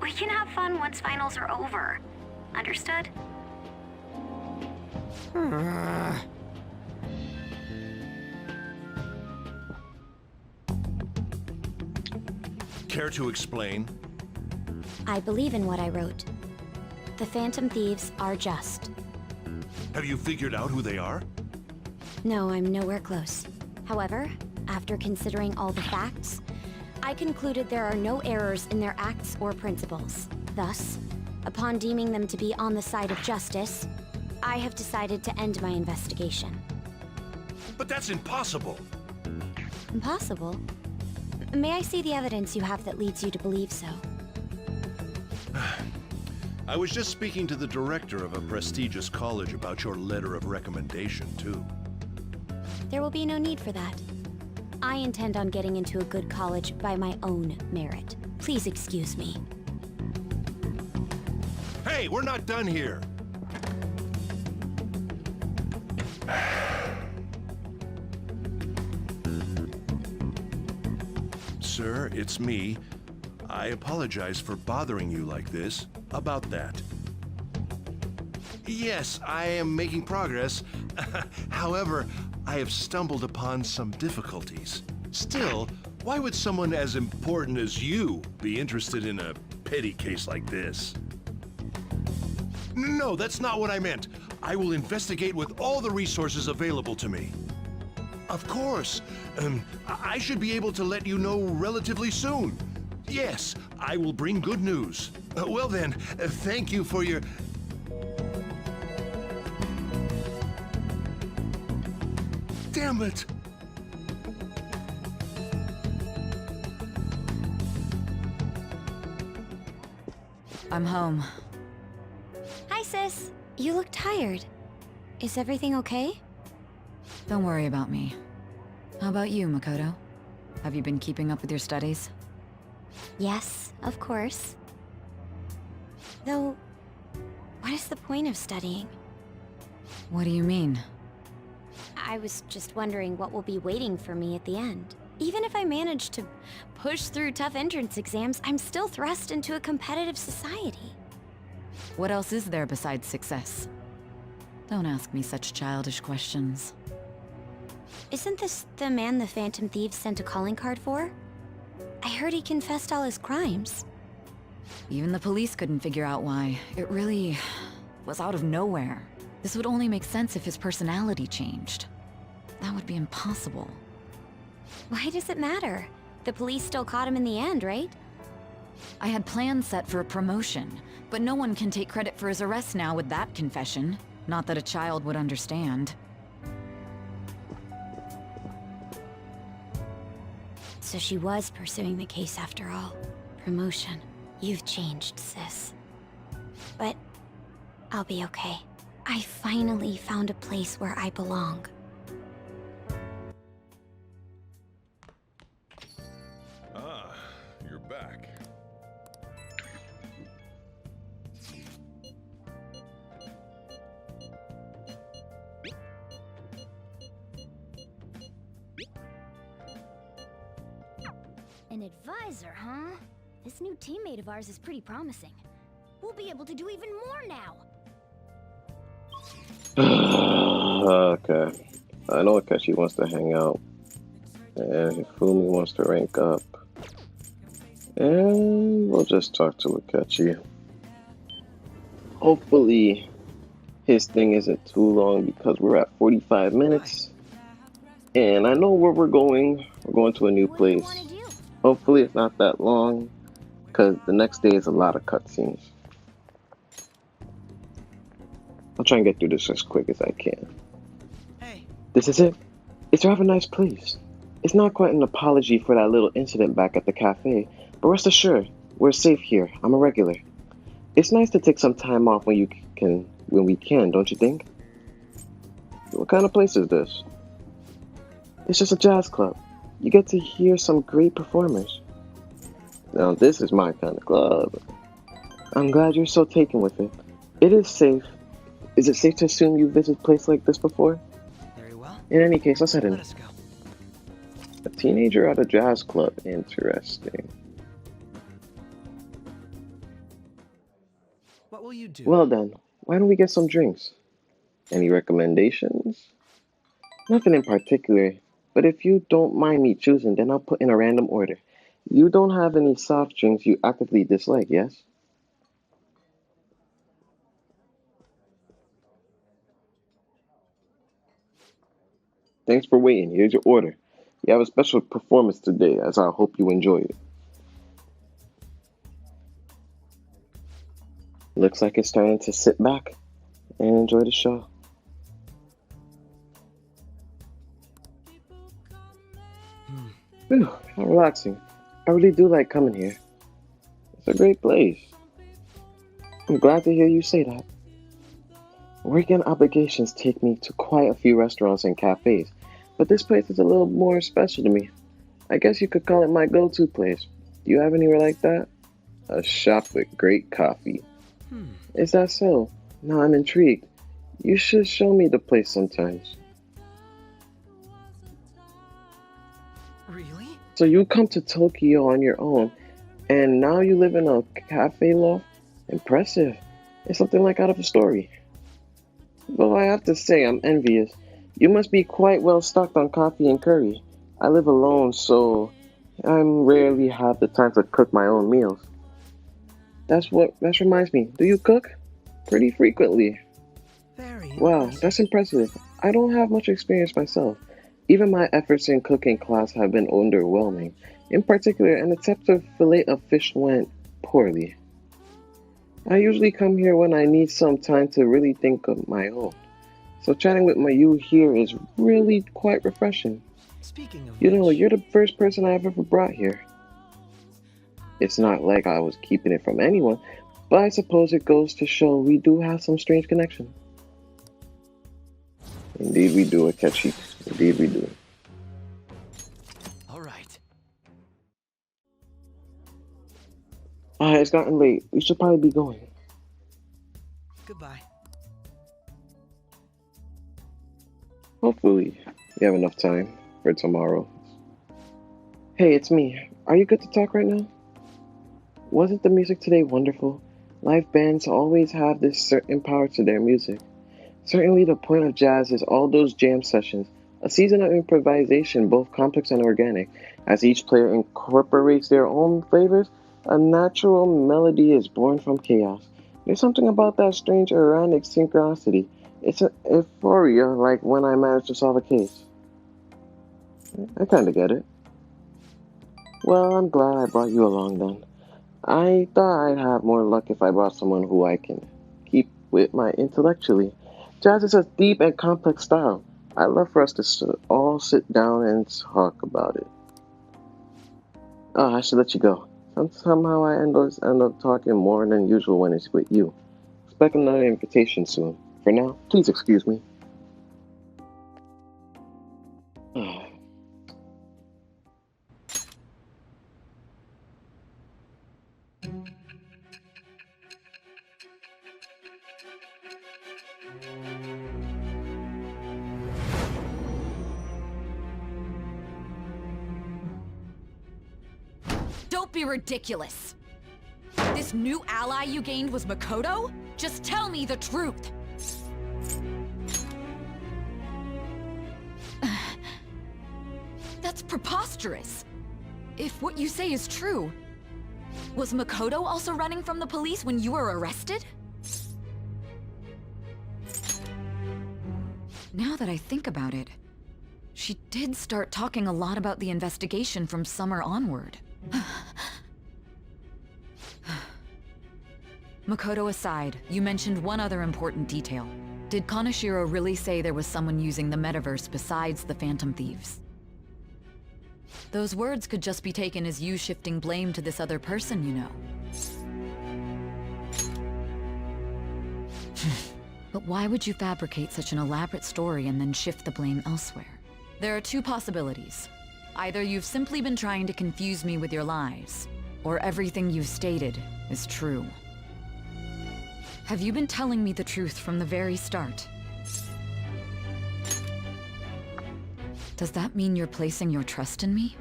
Speaker 4: We can have fun once finals are over. Understood?
Speaker 5: Care to explain?
Speaker 4: I believe in what I wrote. The Phantom Thieves are just.
Speaker 5: Have you figured out who they are?
Speaker 4: No, I'm nowhere close. However, after considering all the facts, I concluded there are no errors in their acts or principles. Thus, upon deeming them to be on the side of justice, I have decided to end my investigation.
Speaker 5: But that's impossible.
Speaker 4: Impossible? May I see the evidence you have that leads you to believe so?
Speaker 5: I was just speaking to the director of a prestigious college about your letter of recommendation, too.
Speaker 4: There will be no need for that. I intend on getting into a good college by my own merit. Please excuse me.
Speaker 5: Hey, we're not done here. Sir, it's me. I apologize for bothering you like this. About that. Yes, I am making progress. However, I have stumbled upon some difficulties. Still, why would someone as important as you be interested in a petty case like this? No, that's not what I meant. I will investigate with all the resources available to me. Of course. I should be able to let you know relatively soon. Yes, I will bring good news. Well then, thank you for your... Damn it!
Speaker 6: I'm home.
Speaker 4: Hi, sis. You look tired. Is everything okay?
Speaker 6: Don't worry about me. How about you, Makoto? Have you been keeping up with your studies?
Speaker 4: Yes, of course. Though, what is the point of studying?
Speaker 6: What do you mean?
Speaker 4: I was just wondering what will be waiting for me at the end. Even if I manage to push through tough entrance exams, I'm still thrust into a competitive society.
Speaker 6: What else is there besides success? Don't ask me such childish questions.
Speaker 4: Isn't this the man the Phantom Thieves sent a calling card for? I heard he confessed all his crimes.
Speaker 6: Even the police couldn't figure out why. It really was out of nowhere. This would only make sense if his personality changed. That would be impossible.
Speaker 4: Why does it matter? The police still caught him in the end, right?
Speaker 6: I had plans set for a promotion, but no one can take credit for his arrest now with that confession. Not that a child would understand.
Speaker 4: So she was pursuing the case after all. Promotion. You've changed, sis. But I'll be okay. I finally found a place where I belong.
Speaker 5: Ah, you're back.
Speaker 10: An advisor, huh? This new teammate of ours is pretty promising. We'll be able to do even more now.
Speaker 1: Okay. I know Akechi wants to hang out. And Fumi wants to rank up. And we'll just talk to Akechi. Hopefully his thing isn't too long because we're at 45 minutes. And I know where we're going. We're going to a new
Speaker 10: What do you
Speaker 1: place.
Speaker 10: want to do?
Speaker 1: Hopefully it's not that long because the next day is a lot of cutscenes. I'll try and get through this as quick as I can.
Speaker 7: Hey.
Speaker 1: This is it. It's a rather nice place. It's not quite an apology for that little incident back at the cafe, but rest assured, we're safe here. I'm a regular. It's nice to take some time off when we can, don't you think? What kind of place is this? It's just a jazz club. You get to hear some great performers. Now this is my kind of club. I'm glad you're so taken with it. It is safe. Is it safe to assume you've visited a place like this before?
Speaker 7: Very well.
Speaker 1: In any case, let's head in.
Speaker 7: Let us go.
Speaker 1: A teenager at a jazz club. Interesting.
Speaker 7: What will you do?
Speaker 1: Well then, why don't we get some drinks? Any recommendations? Nothing in particular, but if you don't mind me choosing, then I'll put in a random order. You don't have any soft drinks you actively dislike, yes? Thanks for waiting. Here's your order. You have a special performance today, as I hope you enjoy it. Looks like it's time to sit back and enjoy the show. Whew, how relaxing. I really do like coming here. It's a great place. I'm glad to hear you say that. Weekend obligations take me to quite a few restaurants and cafes, but this place is a little more special to me. I guess you could call it my go-to place. Do you have anywhere like that? A shop with great coffee. Is that so? Now I'm intrigued. You should show me the place sometimes.
Speaker 7: Really?
Speaker 1: So you come to Tokyo on your own, and now you live in a cafe loft? Impressive. It's something like out of a story. Though I have to say I'm envious. You must be quite well stocked on coffee and curry. I live alone, so I rarely have the time to cook my own meals. That reminds me. Do you cook? Pretty frequently.
Speaker 7: Very
Speaker 1: Wow,
Speaker 7: impressive.
Speaker 1: that's impressive. I don't have much experience myself. Even my efforts in cooking class have been underwhelming. In particular, an attempt to fillet a fish went poorly. I usually come here when I need some time to really think of my own. So chatting with you here is really quite refreshing.
Speaker 7: Speaking of
Speaker 1: You know,
Speaker 7: which,
Speaker 1: you're the first person I've ever brought here. It's not like I was keeping it from anyone, but I suppose it goes to show we do have some strange connection. Indeed we do, Akechi. Indeed we do.
Speaker 7: all right.
Speaker 1: It's gotten late. We should probably be going.
Speaker 7: Goodbye.
Speaker 1: Hopefully, we have enough time for tomorrow. Hey, it's me. Are you good to talk right now? Wasn't the music today wonderful? Live bands always have this certain power to their music. Certainly the point of jazz is all those jam sessions, a season of improvisation, both complex and organic. As each player incorporates their own flavors, a natural melody is born from chaos. There's something about that strange erratic synchronicity. It's a euphoria like when I manage to solve a case. I kinda get it. Well, I'm glad I brought you along then. I thought I'd have more luck if I brought someone who I can keep with my intellectually. Jazz is a deep and complex style. I'd love for us to all sit down and talk about it. Oh, I should let you go. Somehow I end up talking more than usual when it's with you. Expect another invitation soon. For now, please excuse me.
Speaker 6: Don't be ridiculous! This new ally you gained was Makoto? Just tell me the truth! That's preposterous! If what you say is true, was Makoto also running from the police when you were arrested? Now that I think about it, she did start talking a lot about the investigation from summer onward. Makoto aside, you mentioned one other important detail. Did Kaneshiro really say there was someone using the metaverse besides the Phantom Thieves? Those words could just be taken as you shifting blame to this other person, you know. But why would you fabricate such an elaborate story and then shift the blame elsewhere? There are two possibilities. Either you've simply been trying to confuse me with your lies, or everything you've stated is true. Have you been telling me the truth from the very start? Does that mean you're placing your trust in me?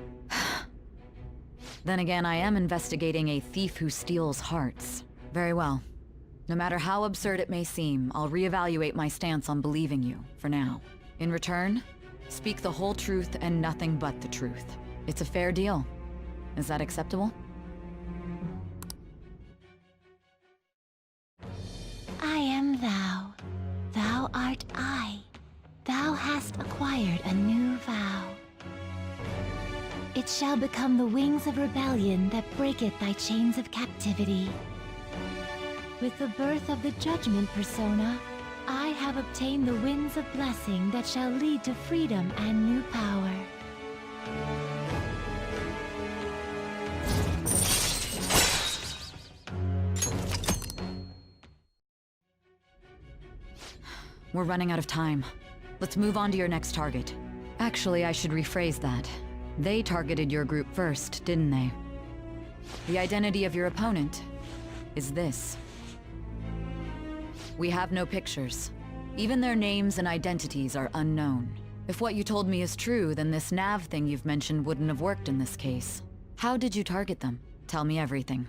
Speaker 6: Then again, I am investigating a thief who steals hearts. Very well. No matter how absurd it may seem, I'll reevaluate my stance on believing you, for now. In return, speak the whole truth and nothing but the truth. It's a fair deal. Is that acceptable?
Speaker 10: I am thou. Thou art I. Thou hast acquired a new vow.
Speaker 11: It shall become the wings of rebellion that breaketh thy chains of captivity. With the birth of the Judgment Persona, I have obtained the winds of blessing that shall lead to freedom and new power.
Speaker 6: We're running out of time. Let's move on to your next target. Actually, I should rephrase that. They targeted your group first, didn't they? The identity of your opponent is this. We have no pictures. Even their names and identities are unknown. If what you told me is true, then this nav thing you've mentioned wouldn't have worked in this case. How did you target them? Tell me everything.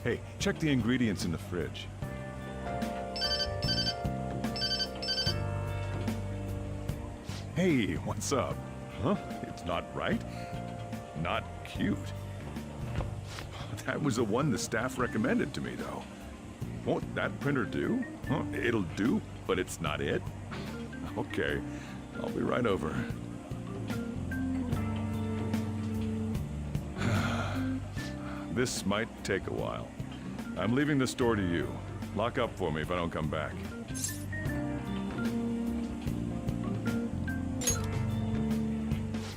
Speaker 12: Hey, check the ingredients in the fridge. Hey, what's up? Huh? It's not right? Not cute. That was the one the staff recommended to me, though. Won't that printer do? Huh? It'll do, but it's not it? Okay, I'll be right over. This might take a while. I'm leaving the store to you. Lock up for me if I don't come back.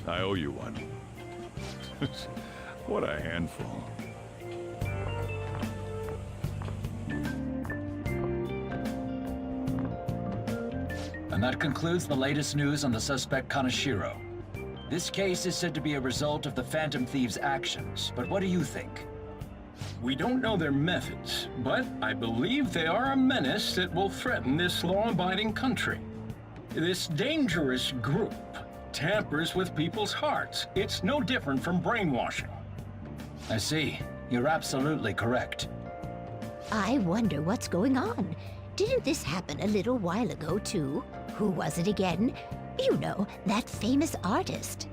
Speaker 12: I owe you one. What a handful.
Speaker 13: And that concludes the latest news on the suspect Kaneshiro. This case is said to be a result of the Phantom Thieves' actions, but what do you think?
Speaker 14: We don't know their methods, but I believe they are a menace that will threaten this law-abiding country. This dangerous group tampers with people's hearts. It's no different from brainwashing.
Speaker 13: I see. You're absolutely correct.
Speaker 10: I wonder what's going on. Didn't this happen a little while ago, too? Who was it again? You know, that famous artist.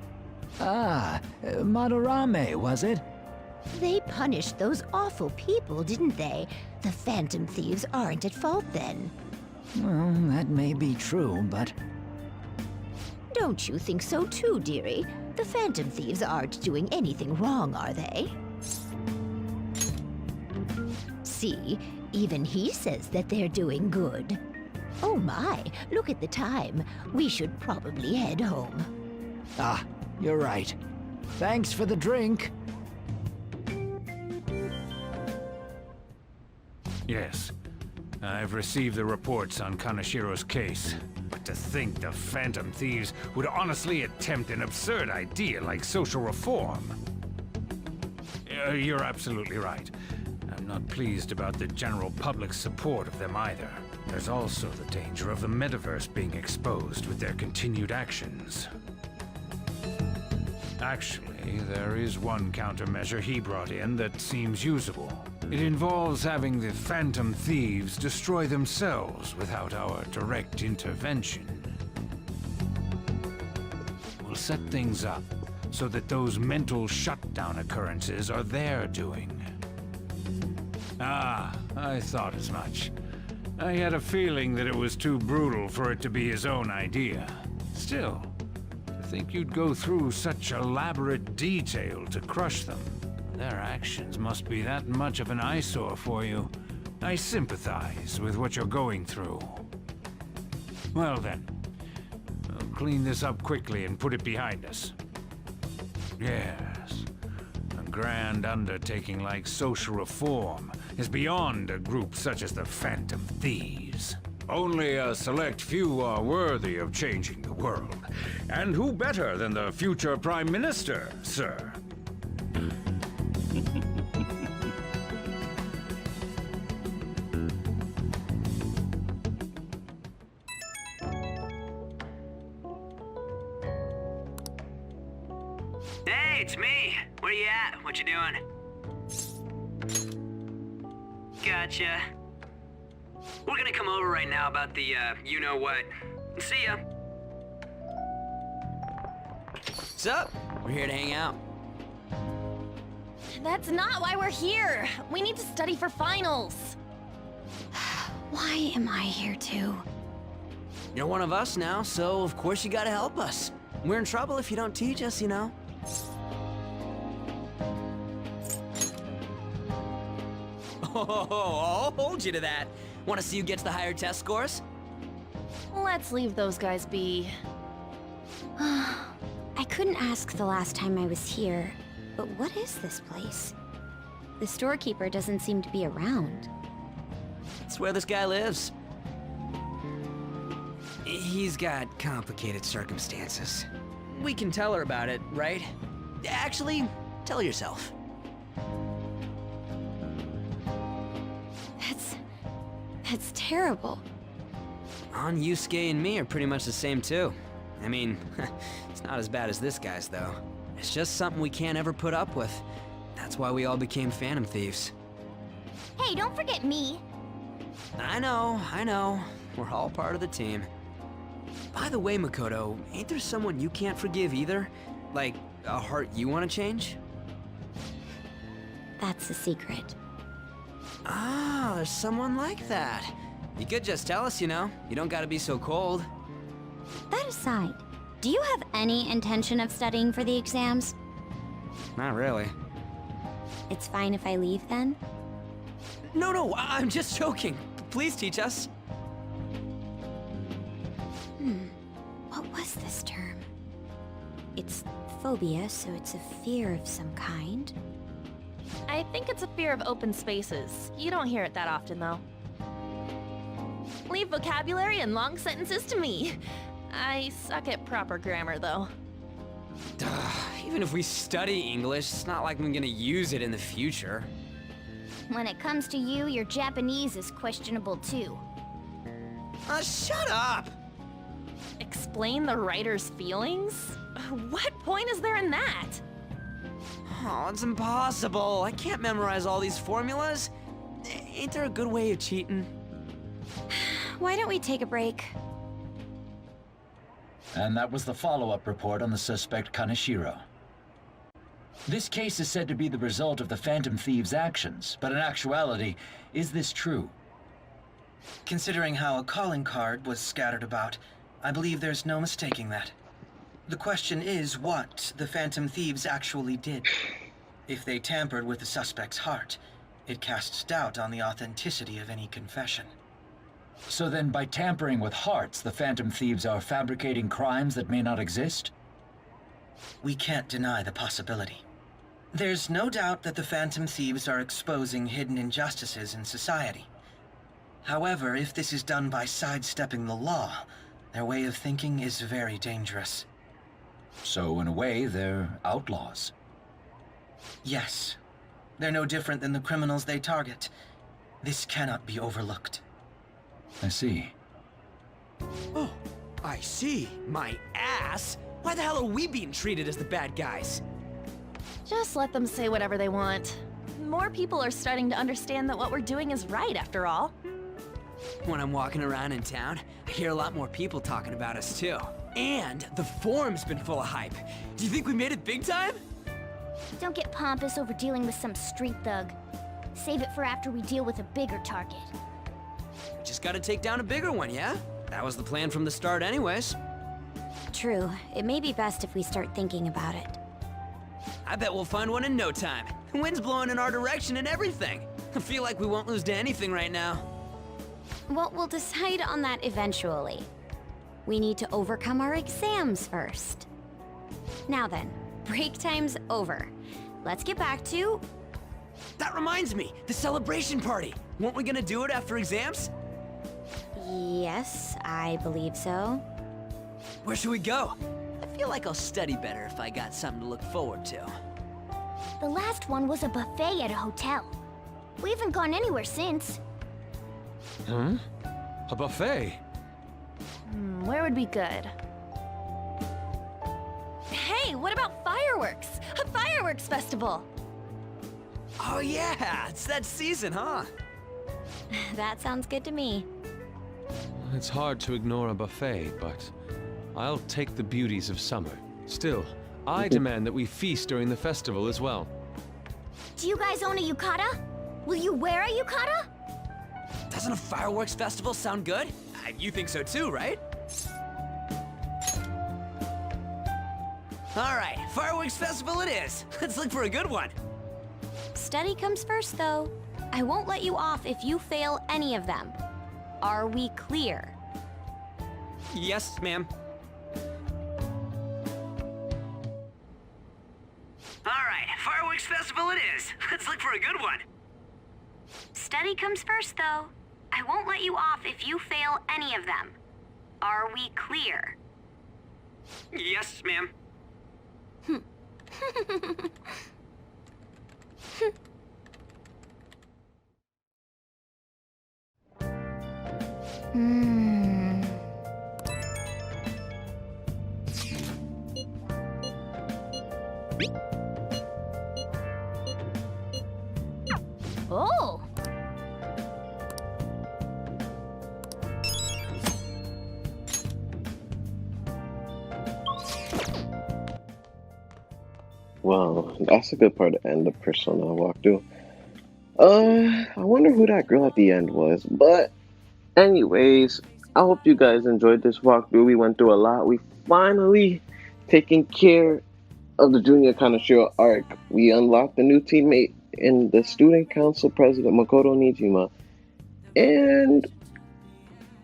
Speaker 7: Ah, Madarame, was it?
Speaker 10: They punished those awful people, didn't they? The Phantom Thieves aren't at fault then.
Speaker 7: Well, that may be true, but...
Speaker 10: Don't you think so too, dearie? The Phantom Thieves aren't doing anything wrong, are they? See, even he says that they're doing good. Oh my, look at the time. We should probably head home.
Speaker 7: Ah, you're right. Thanks for the drink.
Speaker 15: Yes. I've received the reports on Kaneshiro's case. But to think the Phantom Thieves would honestly attempt an absurd idea like social reform. You're absolutely right. I'm not pleased about the general public's support of them either. There's also the danger of the metaverse being exposed with their continued actions. Actually, there is one countermeasure he brought in that seems usable. It involves having the Phantom Thieves destroy themselves without our direct intervention. We'll set things up so that those mental shutdown occurrences are their doing. Ah, I thought as much. I had a feeling that it was too brutal for it to be his own idea. Still, to think you'd go through such elaborate detail to crush them. Their actions must be that much of an eyesore for you. I sympathize with what you're going through. Well then, I'll clean this up quickly and put it behind us. Yes, a grand undertaking like social reform is beyond a group such as the Phantom Thieves. Only a select few are worthy of changing the world. And who better than the future Prime Minister, sir?
Speaker 7: Hey, it's me. Where you at? What you doing? Gotcha. We're gonna come over right now about the, you-know-what. See ya. What's up? We're here to hang out.
Speaker 9: That's not why we're here. We need to study for finals.
Speaker 4: Why am I here too?
Speaker 7: You're one of us now, so of course you gotta help us. We're in trouble if you don't teach us, you know. Oh, I'll hold you to that. Want to see who gets the higher test scores?
Speaker 9: Let's leave those guys be.
Speaker 4: I couldn't ask the last time I was here, but what is this place? The storekeeper doesn't seem to be around.
Speaker 7: It's where this guy lives. He's got complicated circumstances. We can tell her about it, right? Actually, tell her yourself.
Speaker 4: That's terrible.
Speaker 7: On Yusuke and me are pretty much the same too. I mean, it's not as bad as this guy's though. It's just something we can't ever put up with. That's why we all became Phantom Thieves.
Speaker 10: Hey, don't forget me.
Speaker 7: I know. We're all part of the team. By the way, Makoto, ain't there someone you can't forgive either? Like, a heart you want to change?
Speaker 4: That's a secret.
Speaker 7: Ah, there's someone like that. You could just tell us, you know. You don't gotta be so cold.
Speaker 4: That aside, do you have any intention of studying for the exams?
Speaker 7: Not really.
Speaker 4: It's fine if I leave then?
Speaker 7: No, I'm just joking. Please teach us.
Speaker 4: What was this term? It's phobia, so it's a fear of some kind.
Speaker 9: I think it's a fear of open spaces. You don't hear it that often, though. Leave vocabulary and long sentences to me. I suck at proper grammar, though.
Speaker 7: Even if we study English, it's not like I'm gonna use it in the future.
Speaker 10: When it comes to you, your Japanese is questionable too.
Speaker 7: Shut up!
Speaker 9: Explain the writer's feelings? What point is there in that?
Speaker 7: Oh, it's impossible. I can't memorize all these formulas. Ain't there a good way of cheating?
Speaker 4: Why don't we take a break?
Speaker 13: And that was the follow-up report on the suspect Kaneshiro. This case is said to be the result of the Phantom Thieves' actions, but in actuality, is this true?
Speaker 16: Considering how a calling card was scattered about, I believe there's no mistaking that. The question is what the Phantom Thieves actually did. If they tampered with the suspect's heart, it casts doubt on the authenticity of any confession.
Speaker 13: So then, by tampering with hearts, the Phantom Thieves are fabricating crimes that may not exist?
Speaker 16: We can't deny the possibility. There's no doubt that the Phantom Thieves are exposing hidden injustices in society. However, if this is done by sidestepping the law, their way of thinking is very dangerous.
Speaker 13: So, in a way, they're outlaws.
Speaker 16: Yes. They're no different than the criminals they target. This cannot be overlooked.
Speaker 13: I see.
Speaker 7: Oh, I see. My ass? Why the hell are we being treated as the bad guys?
Speaker 9: Just let them say whatever they want. More people are starting to understand that what we're doing is right, after all.
Speaker 7: When I'm walking around in town, I hear a lot more people talking about us too. And the forum's been full of hype. Do you think we made it big time?
Speaker 10: Don't get pompous over dealing with some street thug. Save it for after we deal with a bigger target.
Speaker 7: We just gotta take down a bigger one, yeah? That was the plan from the start anyways.
Speaker 4: True. It may be best if we start thinking about it.
Speaker 7: I bet we'll find one in no time. The wind's blowing in our direction and everything. I feel like we won't lose to anything right now.
Speaker 4: Well, we'll decide on that eventually. We need to overcome our exams first. Now then, break time's over. Let's get back to...
Speaker 7: That reminds me, the celebration party. Weren't we gonna do it after exams?
Speaker 4: Yes, I believe so.
Speaker 7: Where should we go? I feel like I'll study better if I got something to look forward to.
Speaker 10: The last one was a buffet at a hotel. We haven't gone anywhere since.
Speaker 8: Huh? A buffet?
Speaker 9: Where would be good? Hey, what about fireworks? fireworks! A fireworks festival!
Speaker 7: Oh yeah, it's that season, huh?
Speaker 4: That sounds good to me.
Speaker 8: It's hard to ignore a buffet, but I'll take the beauties of summer. Still, I demand that we feast during the festival as well.
Speaker 4: Do you guys own a yukata? Will you wear a yukata?
Speaker 7: Doesn't a fireworks festival sound good? You think so too, right? Alright, fireworks festival it is. Let's look for a good one.
Speaker 4: Study comes first, though. I won't let you off if you fail any of them. Are we clear?
Speaker 7: Yes, ma'am. Alright, fireworks festival it is. Let's look for a good one.
Speaker 4: Study comes first, though. I won't let you off if you fail any of them. Are we clear?
Speaker 7: Yes, ma'am.
Speaker 9: Oh!
Speaker 1: Well, that's a good part to end the Persona walkthrough. I wonder who that girl at the end was. But, anyways, I hope you guys enjoyed this walkthrough. We went through a lot. We finally taken care of the Junya Kaneshiro arc. We unlocked a new teammate in the Student Council President Makoto Nijima. And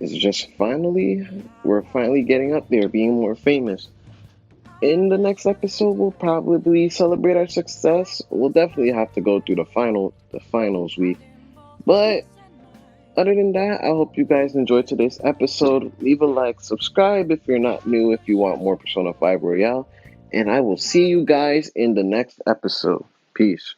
Speaker 1: it's just we're finally getting up there, being more famous. In the next episode, we'll probably celebrate our success. We'll definitely have to go through the finals week. But other than that, I hope you guys enjoyed today's episode. Leave a like, subscribe if you're not new, if you want more Persona 5 Royale. And I will see you guys in the next episode. Peace.